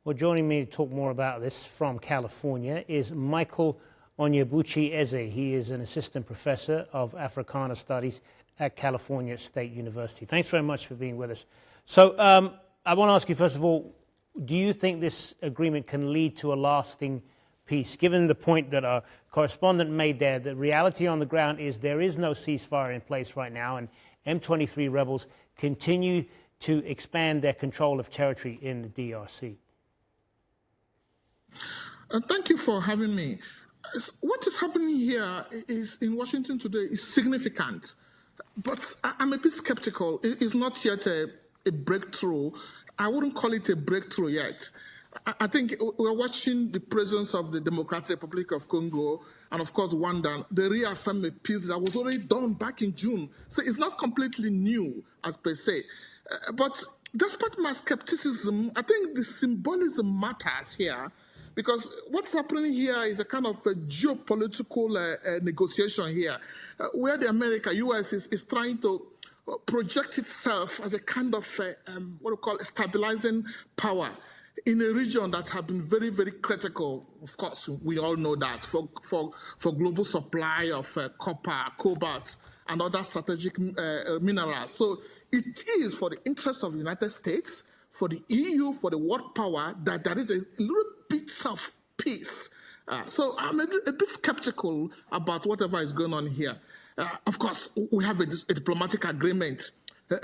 Well, joining me to talk more about this from California is Michael Onyebuchi Eze. He is an assistant professor of Africana Studies at California State University. Thanks very much for being with us. So I want to ask you, first of all, do you think this agreement can lead to a lasting peace? Given the point that our correspondent made there, the reality on the ground is there is no ceasefire in place right now, and M23 rebels continue to expand their control of territory in the DRC. Thank you for having me. What is happening here is in Washington today is significant, but I'm a bit skeptical. It is not yet a breakthrough. I wouldn't call it a breakthrough yet. I think we're watching the presence of the Democratic Republic of Congo and, of course, Rwanda. They reaffirm a peace that was already done back in June. So it's not completely new, as per se. But despite my skepticism, I think the symbolism matters here, because what's happening here is a kind of a geopolitical negotiation here, where the US is trying to project itself as a kind of what we call a stabilizing power in a region that has been very, very critical. Of course, we all know that for global supply of copper, cobalt, and other strategic minerals. So it is for the interest of the United States, for the EU, for the world power, that there is a little bit of peace. So I'm a bit skeptical about whatever is going on here. Of course, we have a diplomatic agreement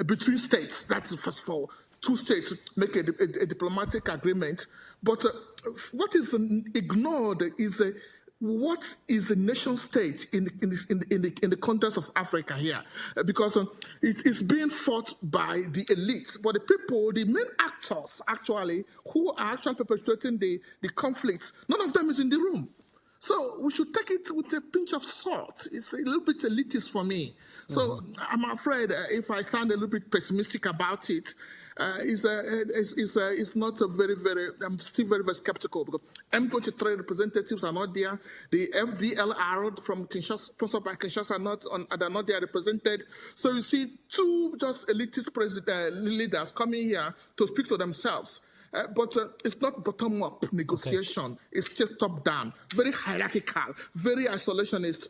between states. That's first of all, two states make a diplomatic agreement. But what is ignored is what is a nation state in the context of Africa here? Because it's being fought by the elite, but the people, the main actors actually, who are actually perpetuating the conflicts, none of them is in the room. So we should take it with a pinch of salt. It's a little bit elitist for me. So I'm afraid if I sound a little bit pessimistic about it, it's not a very, I'm still very, very skeptical, because M23 representatives are not there. The FDLR from Kinshasa, sponsored by Kinshasa, are not there represented. So you see two just elitist leaders coming here to speak to themselves. But it's not bottom-up negotiation. Okay. It's still top-down, very hierarchical, very isolationist,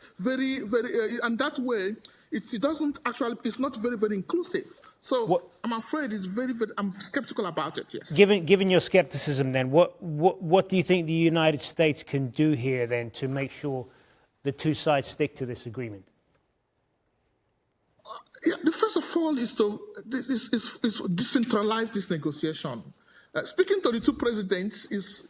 and that way, it doesn't actually, it's not very, very inclusive. So I'm afraid it's I'm skeptical about it, yes. Given your skepticism then, what do you think the United States can do here then to make sure the two sides stick to this agreement? The first of all is to decentralize this negotiation. Speaking to the two presidents is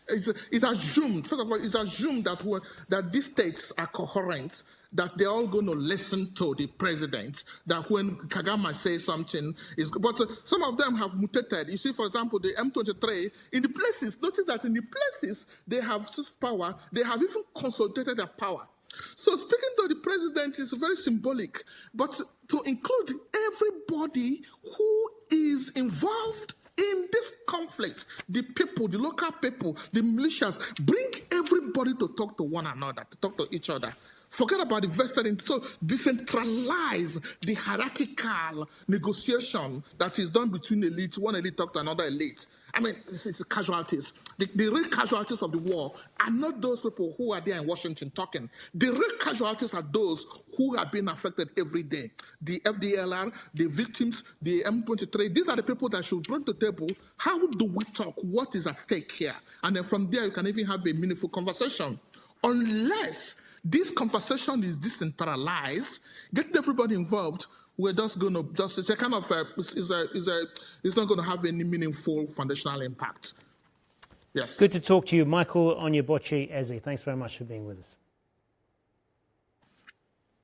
assumed, first of all, it's assumed that these states are coherent, that they're all going to listen to the president, that when Kagame says something, but some of them have mutated. You see, for example, the M23, in the places, notice that in the places they have power, they have even consolidated their power. So speaking to the president is very symbolic, but to include everybody who is involved in this conflict, the people, the local people, the militias, bring everybody to talk to one another, to talk to each other. Forget about the vested, so decentralize the hierarchical negotiation that is done between elites. One elite talk to another elite. I mean, it's casualties. The real casualties of the war are not those people who are there in Washington talking. The real casualties are those who are being affected every day. The FDLR, the victims, the M23, these are the people that should bring to the table, how do we talk? What is at stake here? And then from there, you can even have a meaningful conversation. Unless this conversation is decentralized, get everybody involved, we're just going to it's a kind of it's not going to have any meaningful foundational impact. Yes. Good to talk to you, Michael Onyebuchi Eze. Thanks very much for being with us.